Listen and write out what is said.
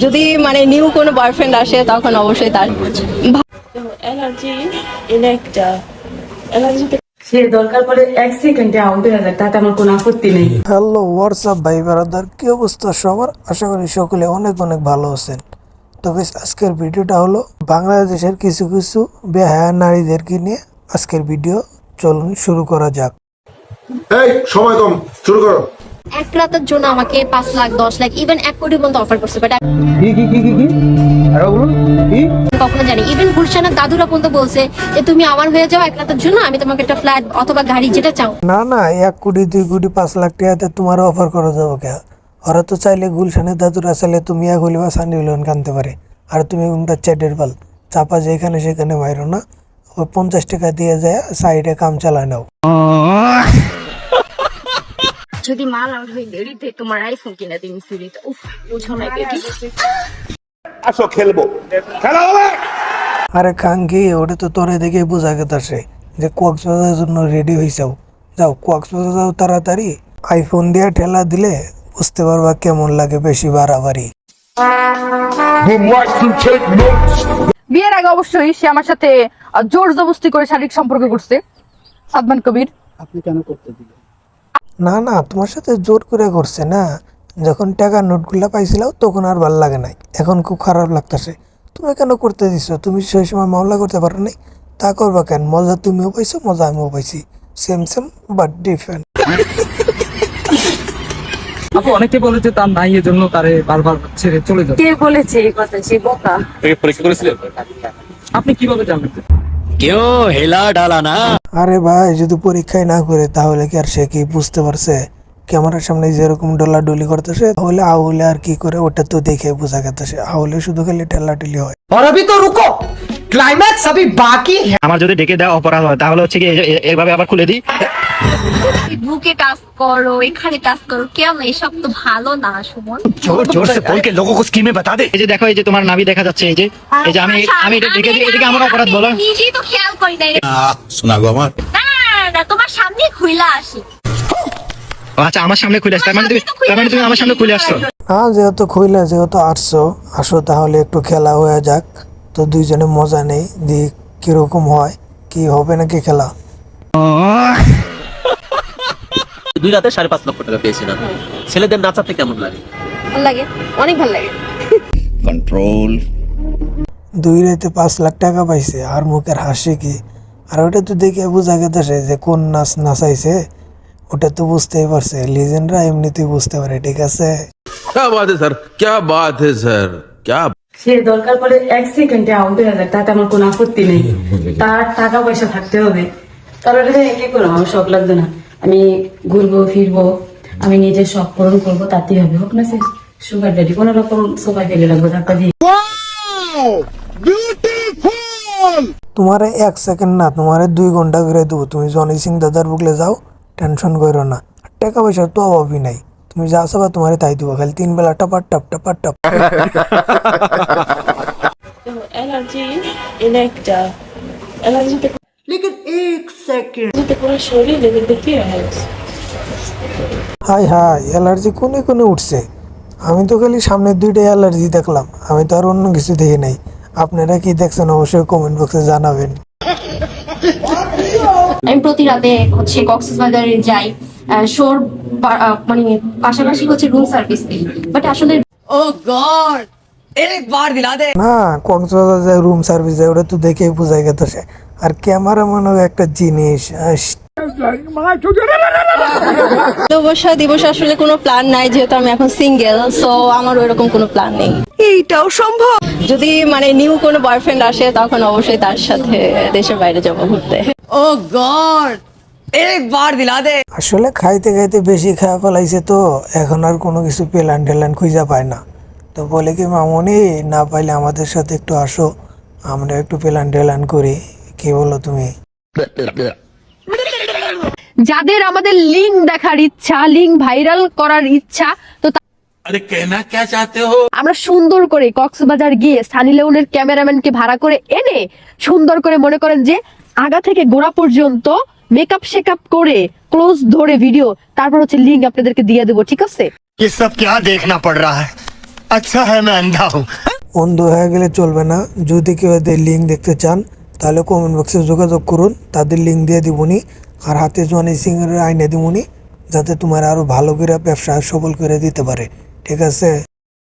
যদি মানে নিউ কোনো বয়ফ্রেন্ড আসে তখন অবশ্যই তার অ্যালার্জি এনে একটা অ্যালার্জিতে সে দরকার পড়ে 1 সেকেন্ডে আউট হয়ে যায়, তাতে আমার কোনো আপত্তি নেই। হ্যালো হোয়াটসঅ্যাপ ভাই ব্রাদার, কি অবস্থা সবার? আশা করি সকলে অনেক অনেক ভালো আছেন। তো গাইস, আজকের ভিডিওটা হলো বাংলাদেশের কিছু কিছু বেহায়া নারীদেরকে নিয়ে আজকের ভিডিও। চলুন শুরু করা যাক। এই সময় কম, শুরু করো। এক রাতের জন্য আমাকে 5 লাখ 10 লাখ ইভেন 1 কোটি পর্যন্ত অফার করছে, বাট কখনো জানি ইভেন গুলশানের দাদুরা পর্যন্ত বলছে যে তুমি আমার হয়ে যাও এক রাতের জন্য, আমি তোমাকে একটা ফ্ল্যাট অথবা গাড়ি যেটা চাও। না না, 1 কোটি 2 কোটি 5 লাখ টাকাতে তোমার অফার করা যাবে কে? ওরা তো চাইলে গুলশানের দাদুরা চাইলে তুমি এক হইলে বা সানি হইলেন কানতে পারে। আর তুমি উনটা চ্যাটের পাল চাপা যেখানে সেখানে মাইরো না। ওই 50 টাকা দিয়ে যায় সাইডে কাম চালায় নাও। যদি মাল আউট হয়ে দেরিতে তোমার আইফোন কিনে দিন ফ্রিতে, উফ বুঝো না বেটি। আসো খেলবো, খেলা হবে। আরে খাঙ্কি, ওটা তো তোরে দেখে বোঝা গেছে যে কক্সবাজারের জন্য রেডি হয়ে যাও। যাও কক্সবাজার যাও তাড়াতাড়ি। আইফোন দিয়ে ঠেলা দিলে বুঝতে পারবা কেমন লাগে বেশি বাড়াবাড়ি। বিয়ের আগে অবশ্যই সে আমার সাথে জোর জবরদস্তি করে শারীরিক সম্পর্ক করছে। সাদমান কবির, না না, তোমার সাথে জোর করে করছে না। যখন টাকা নোটগুলা পাইছিলাও তখন আর ভাল লাগে নাই, এখন খুব খারাপ লাগতেছে। তুমি কেন করতে দিছো? তুমি সেই সময় মামলা করতে পারো নাই, তা করবা কেন? মজা তুমিও পাইছো, মজা আমিও পাইছি, সেম সেম বাট ডিফারেন্ট। আপু অনেকে বলেছে তার নাই, এজন্য তারে বারবার ছেড়ে চলে যাচ্ছে। কে বলেছে এই কথা? সে বোকা। পরীক্ষা করেছিলেন? আপনি কিভাবে জানলেন? আরে ভাই, যদি পরীক্ষায় না করে তাহলে কি আর সে কি বুঝতে পারছে? ক্যামেরার সামনে যেরকম ডলাডলি করতেছে, তাহলে আউলে আর কি করে ওটা তো দেখে বোঝা গেছে। আউলে শুধু খালি ঠেলাঠেলি হয়। আমার যদি ডেকে দেওয়া অপরাধ হয় তাহলে হচ্ছে কি এভাবে আবার খুলে দিই। বুকে টাচ করো, এখানে টাচ করো, কেন? এসব তো ভালো না সুমন। জোর জোর সে বল কে লোগো কো স্কিমে বাতা দে। এই যে দেখো, এই যে তোমার নাভি দেখা যাচ্ছে, এই যে আমি এটা ডেকে দিই, এটাকে আমার অপরাধ বলো? নিজেই তো খেয়াল করি না। শোনা গো আমার। না তোমার সামনে খুইলা আসি। আচ্ছা, আমার সামনে খুলে আসছো, তার মানে তুমি আমার সামনে খুলে আসছো। না, যেহেতু আসো তাহলে একটু খেলা হয়ে যাক। তো দুইজনে মজা নেই, দিই কিরকম হয়, কি হবে নাকি খেলা। 2 রাতে 5.5 লক্ষ টাকা পেয়েছিলাম। ছেলেদের নাচাতে কেমন লাগে? ভালো লাগে, অনেক ভালো লাগে। কন্ট্রোল। 2 রাতে 5 লাখ টাকা পাইছে, আর মুখের হাসি কি! আর ওটা তো দেখে বোঝা গেছে যে কোন নাচ নাচাইছে, ওটা তো বুঝতেই পারছে। লিজেন্ডরা এমনিতেই বুঝতে পারে, ঠিক আছে। क्या बात है सर, क्या बात है सर, क्या। সে দরকার পড়ে 1 সেকেন্ডে আউট হয়ে যায়, তাতে আমার কোনো আপত্তি নেই। তার টাকা পয়সা থাকতে হবে, কারণ এটা কি করবো, আমার শখ লাগবে না। আমি ঘুরবো ফিরবো, আমি নিজের শখ পূরণ করবো, তাতেই হবে। হোক না সে সুগার ড্যাডি, কোনো রকম সোফায় ফেলে রাখবো টাকা দিয়ে। তোমারে 1 সেকেন্ড না, তোমারে 2 ঘন্টা করে দেবো। তুমি জনি সিং দাদার বুকলে যাও, টেনশন করো না। টাকা পয়সার তো অভাবই নাই, তুমি যা চাবা তোমারে তাই দিব। খালি 3 বেলা টপার টপ। অ্যালার্জি এনে একটা অ্যালার্জিতে পুরো শরীর দেখতে হাই অ্যালার্জি কোনে কোনে উঠছে। আমি তো খালি সামনের 2টা অ্যালার্জি দেখলাম, আমি তো আর অন্য কিছু দেখি নাই। আপনারা কি দেখছেন অবশ্যই কমেন্ট বক্সে জানাবেন। আমি প্রতি রাতে হচ্ছে কক্সবাজারে যাই, শোর মানে পাশাপাশি হচ্ছে রুম সার্ভিস দিই, বাট আসলে না, কক্সবাজার যায় রুম সার্ভিস যায়, ওটা তো দেখেই বোঝা গেছে। আর ক্যামেরা মনে হয় একটা জিনিস। ভালোবাসা দিবস আসলে কোনো প্ল্যান নাই, যেহেতু আমি এখন সিঙ্গেল, সো আমার ওইরকম কোনো প্ল্যান নেই। এইটাও সম্ভব, যদি মানে নিউ কোনো বয়ফ্রেন্ড আসে তখন অবশ্যই তার সাথে দেশের বাইরে যাবো ঘুরতে। আসলে খাইতে খাইতে বেশি খাওয়া ফেলাইছে, তো এখন আর কোনো কিছু প্ল্যান টেলান খুঁজে পায় না। তো বলে কি, মামুনি না পাইলে আমাদের সাথে একটু আসো, আমরা একটু প্ল্যান টেলান করি, কি বলো তুমি? যাদের আমাদের লিঙ্ক দেখার ইচ্ছা, লিঙ্ক ভাইরাল করার ইচ্ছা, তো अरे कहना क्या चाहते हो? আমরা সুন্দর করে কক্সবাজার গিয়ে সানি লিওনের ক্যামেরাম্যানকে ভাড়া করে এনে সুন্দর করে মনে করেন যে আগা থেকে গোড়া পর্যন্ত মেকআপ শেকআপ করে ক্লোজ ধরে ভিডিও, তারপর হচ্ছে লিঙ্ক আপনাদেরকে দিয়ে দেবো, ঠিক আছে? ये सब क्या देखना पड़ रहा है? अच्छा है मैं अंधा हूँ। অন্ধ হয়ে গেলে চলবে না। যদি কেউ এদের লিঙ্ক দেখতে চান তাহলে কমেন্ট বক্সে যোগাযোগ করুন, তাদের লিঙ্ক দিয়ে দিবনি। আর হাতে জোয়ানি সিংয়ের আইনে দিবনি, যাতে তোমার আরো ভালো করে ব্যবসা সফল করে দিতে পারে। ঠিক আছে।